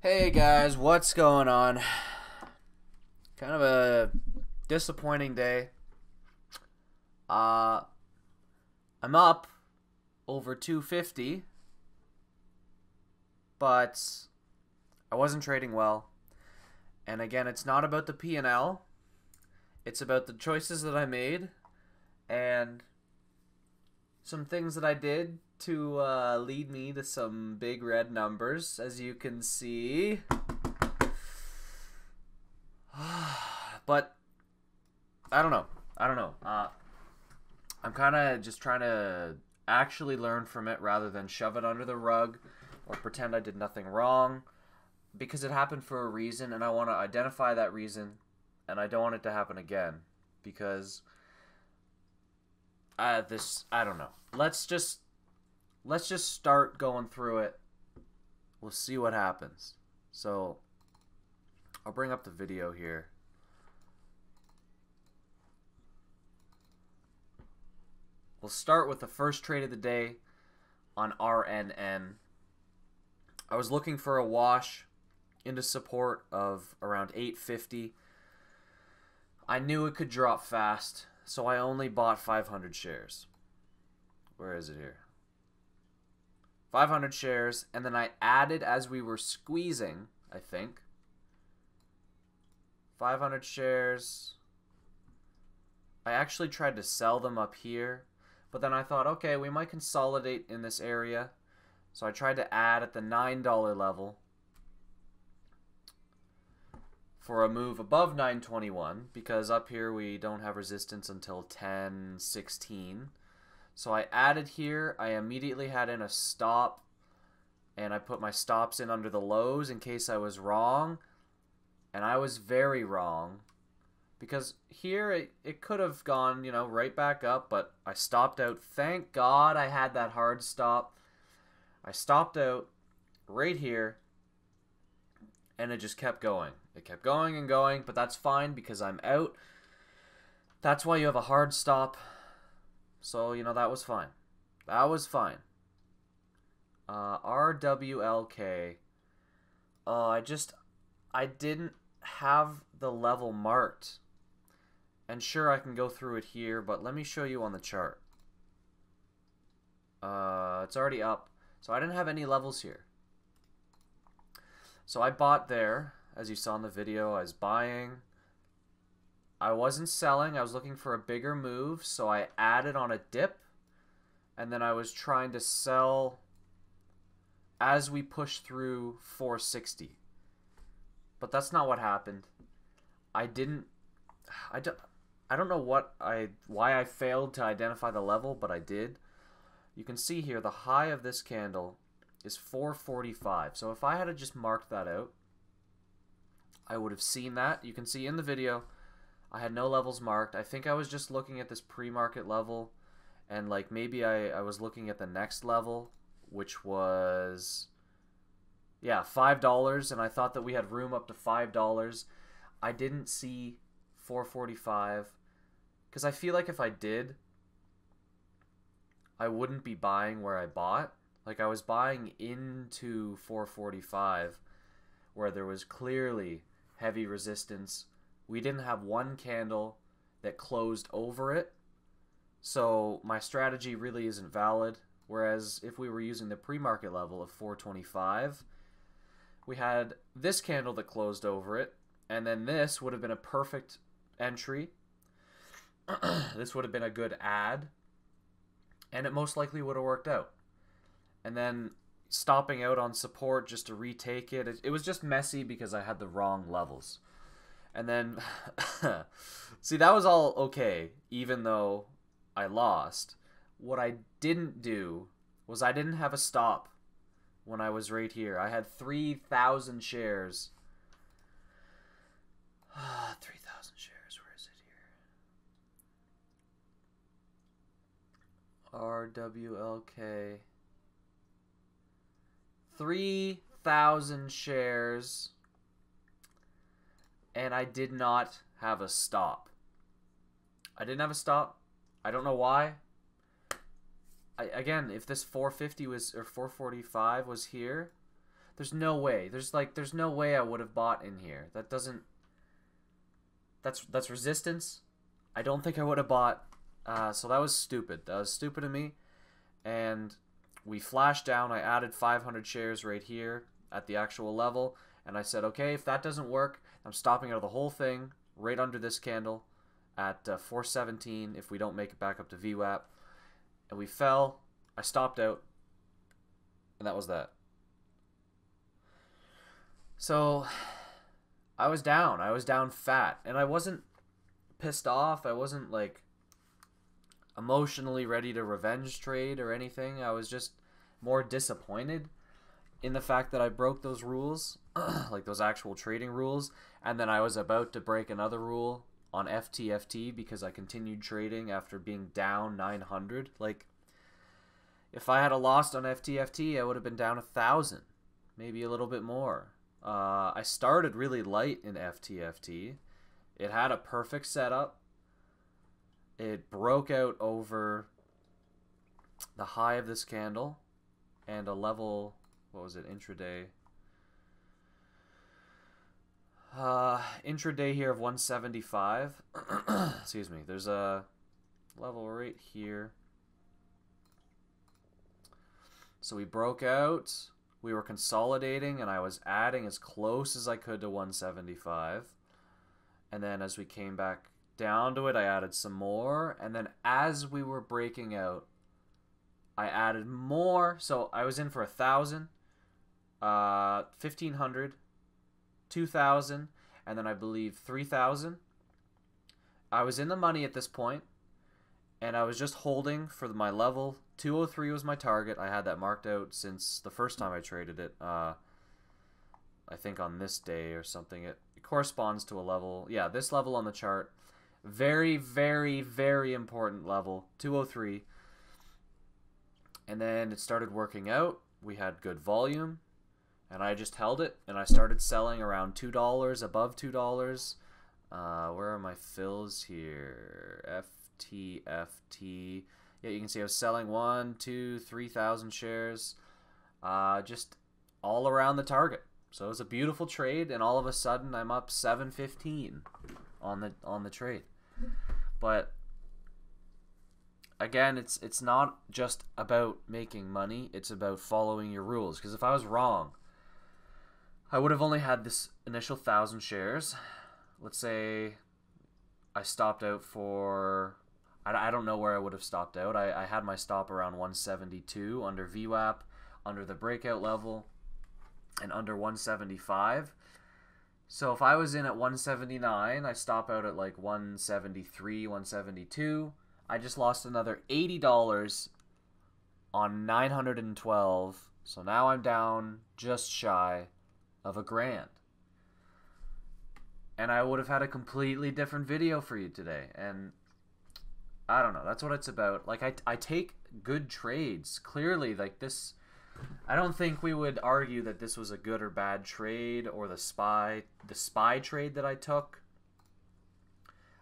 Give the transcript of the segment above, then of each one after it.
Hey guys, what's going on? Kind of a disappointing day. Uh, I'm up over 250, but I wasn't trading well. And again, it's not about the P&L. It's about the choices that I made and some things that I did to lead me to some big red numbers, as you can see. But I don't know. I'm kind of just trying to actually learn from it rather than shove it under the rug or pretend I did nothing wrong, because it happened for a reason and I want to identify that reason, and I don't want it to happen again because I don't know. Let's just start going through it. We'll see what happens. So I'll bring up the video here. We'll start with the first trade of the day on RNN. I was looking for a wash into support of around 850. I knew it could drop fast, so I only bought 500 shares. Where is it here? 500 shares, and then I added as we were squeezing, I think. 500 shares. I actually tried to sell them up here, but then I thought, okay, we might consolidate in this area. So I tried to add at the $9 level for a move above 921, because up here we don't have resistance until 1016. So I added here. I immediately had in a stop, and I put my stops in under the lows in case I was wrong. And I was very wrong, because here it could have gone, you know, right back up, but I stopped out. Thank God I had that hard stop. I stopped out right here, and it just kept going. It kept going and going, but that's fine because I'm out. That's why you have a hard stop. So, you know, that was fine. That was fine. RWLK. I didn't have the level marked. And sure, I can go through it here, but let me show you on the chart. It's already up. So I didn't have any levels here. So I bought there. As you saw in the video, I was buying. I wasn't selling. I was looking for a bigger move, so I added on a dip. And then I was trying to sell as we push through 460. But that's not what happened. I don't know why I failed to identify the level, but I did. You can see here the high of this candle is 445. So if I had just marked that out, I would have seen that. You can see in the video I had no levels marked. I think I was just looking at this pre-market level, and like maybe I was looking at the next level, which was, yeah, $5, and I thought that we had room up to $5. I didn't see 445 because I feel like if I did, I wouldn't be buying where I bought. Like, I was buying into 445 where there was clearly heavy resistance. We didn't have one candle that closed over it, so my strategy really isn't valid. Whereas if we were using the pre-market level of 425, we had this candle that closed over it, and then this would have been a perfect entry. This would have been a good add, and it most likely would have worked out. And then stopping out on support just to retake it, it was just messy because I had the wrong levels. And then, see, that was all okay, even though I lost. What I didn't do was I didn't have a stop when I was right here. I had 3,000 shares. 3,000 shares, where is it here? RWLK. 3,000 shares, and I did not have a stop. I didn't have a stop. I don't know why. Again, if this 450 was, or 445 was here, There's no way. There's no way I would have bought in here. That doesn't... That's resistance. I don't think I would have bought. So that was stupid. That was stupid of me. And we flashed down. I added 500 shares right here at the actual level. And I said, okay, if that doesn't work, I'm stopping out of the whole thing right under this candle at 417 if we don't make it back up to VWAP. And we fell. I stopped out. And that was that. So I was down. I was down fat. And I wasn't pissed off. I wasn't like emotionally ready to revenge trade or anything. I was just more disappointed in the fact that I broke those rules, like those actual trading rules, and then I was about to break another rule on FTFT because I continued trading after being down 900. Like, if I had a lost on FTFT, I would have been down 1,000, maybe a little bit more. I started really light in FTFT. It had a perfect setup. It broke out over the high of this candle and a level, what was it, intraday? Intraday here of 175. Excuse me. There's a level right here. So we broke out. We were consolidating, and I was adding as close as I could to 175. And then as we came back down to it, I added some more. And then as we were breaking out, I added more. So I was in for 1,000, 1,500, 2,000, and then I believe 3,000. I was in the money at this point, and I was just holding for my level. 203 was my target. I had that marked out since the first time I traded it. I think on this day or something. It corresponds to a level. Yeah, this level on the chart. Very, very, very important level. 203. And then it started working out. We had good volume. And I just held it. And I started selling around $2, above $2. Where are my fills here? FTFT. Yeah, you can see I was selling 1, 2, 3,000 shares. Just all around the target. So it was a beautiful trade, and all of a sudden I'm up 715 on the trade. But again, it's not just about making money, it's about following your rules. Because if I was wrong, I would have only had this initial 1,000 shares. Let's say I stopped out for, I don't know where I would have stopped out. I had my stop around 172 under VWAP, under the breakout level, and under 175. So if I was in at 179, I stop out at like 173, 172. I just lost another $80 on 912. So now I'm down just shy of $1,000. And I would have had a completely different video for you today. And I don't know. That's what it's about. Like, I take good trades. Clearly, like this, I don't think we would argue that this was a good or bad trade, or the SPY trade that I took.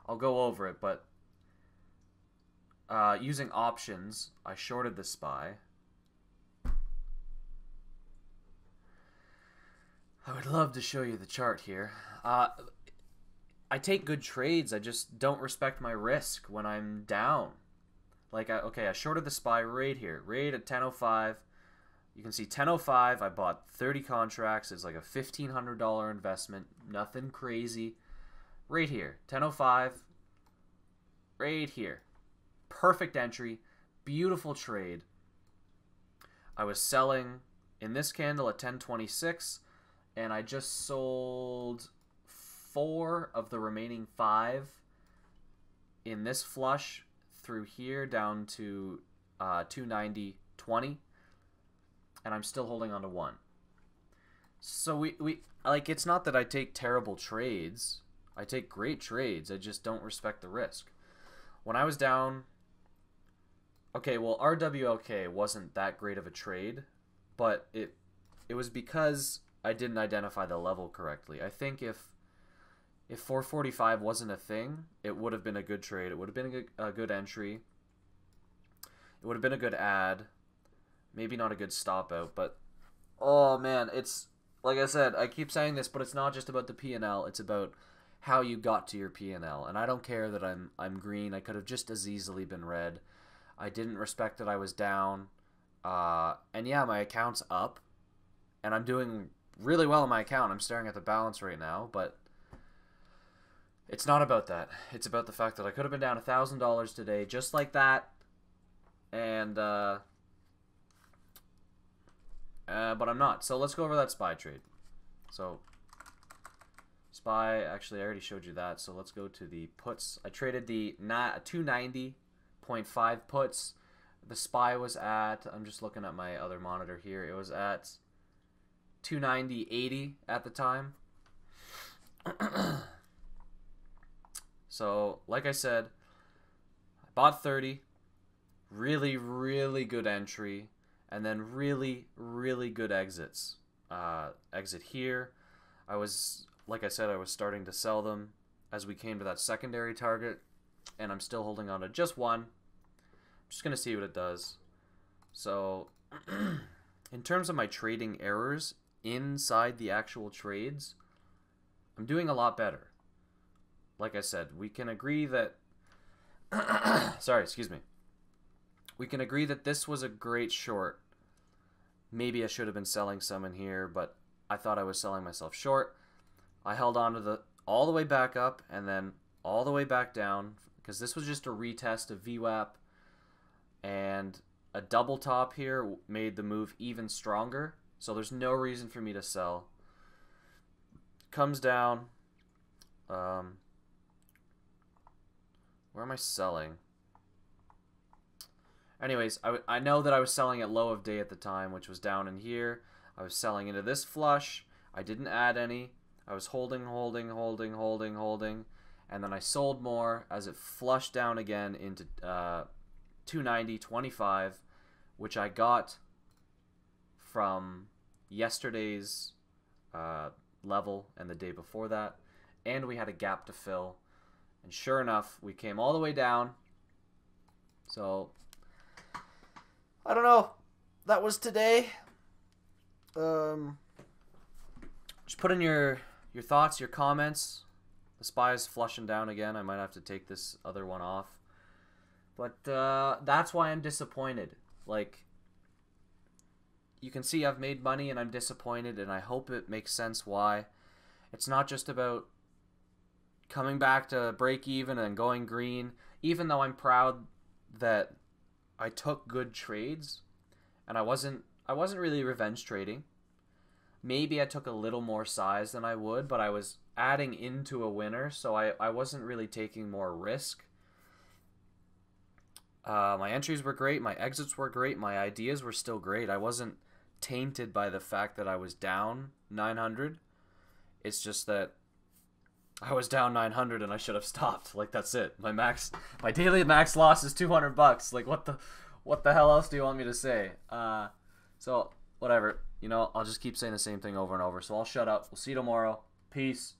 I'll go over it, but using options, I shorted the SPY. I would love to show you the chart here. I take good trades. I just don't respect my risk when I'm down. Like, okay, I shorted the SPY right here, right at 10.05. You can see 10.05. I bought 30 contracts. It's like a $1,500 investment. Nothing crazy. Right here, 10.05. Right here. Perfect entry. Beautiful trade. I was selling in this candle at 10.26, and I just sold 4 of the remaining 5 in this flush through here down to 290.20, and I'm still holding on to 1. So we like, it's not that I take terrible trades. I take great trades. I just don't respect the risk. When I was down, okay, well, RWLK wasn't that great of a trade, but it was because I didn't identify the level correctly. I think if 445 wasn't a thing, it would have been a good trade. It would have been a good entry. It would have been a good add. Maybe not a good stop out, but oh man, it's like I said, I keep saying this, but it's not just about the P&L. It's about how you got to your P&L. And I don't care that I'm green. I could have just as easily been red. I didn't respect that I was down. And yeah, my account's up. And I'm doing really well in my account. I'm staring at the balance right now, but it's not about that. It's about the fact that I could have been down $1,000 today, just like that. And, but I'm not. So let's go over that SPY trade. So, SPY, actually I already showed you that. So let's go to the puts. I traded the 290.5 puts. The SPY was at, I'm just looking at my other monitor here. It was at 290.80 at the time. So, like I said, I bought 30. Really, really good entry. And then really, really good exits. Exit here. I was, like I said, I was starting to sell them as we came to that secondary target. And I'm still holding on to just one. I'm just going to see what it does. So, in terms of my trading errors inside the actual trades, I'm doing a lot better. Like I said, we can agree that... Sorry, excuse me. We can agree that this was a great short. Maybe I should have been selling some in here, but I thought I was selling myself short. I held on to the all the way back up and then all the way back down because this was just a retest of VWAP, and a double top here made the move even stronger. So there's no reason for me to sell. Comes down. Where am I selling? Anyways, I know that I was selling at low of day at the time, which was down in here. I was selling into this flush. I didn't add any. I was holding, and then I sold more as it flushed down again into 290.25, which I got from yesterday's level and the day before that. And we had a gap to fill. And sure enough, we came all the way down. So, I don't know. That was today. Just put in your thoughts, your comments. The SPY is flushing down again. I might have to take this other one off. But that's why I'm disappointed. Like, you can see I've made money and I'm disappointed, and I hope it makes sense why. It's not just about coming back to break even and going green, even though I'm proud that I took good trades and I wasn't really revenge trading. Maybe I took a little more size than I would, but I was adding into a winner, so I wasn't really taking more risk. My entries were great, my exits were great, my ideas were still great. I wasn't tainted by the fact that I was down 900. It's just that I was down 900 and I should have stopped. Like, that's it. My daily max loss is $200. Like, what the hell else do you want me to say? So whatever. You know, I'll just keep saying the same thing over and over. So I'll shut up. We'll see you tomorrow. Peace.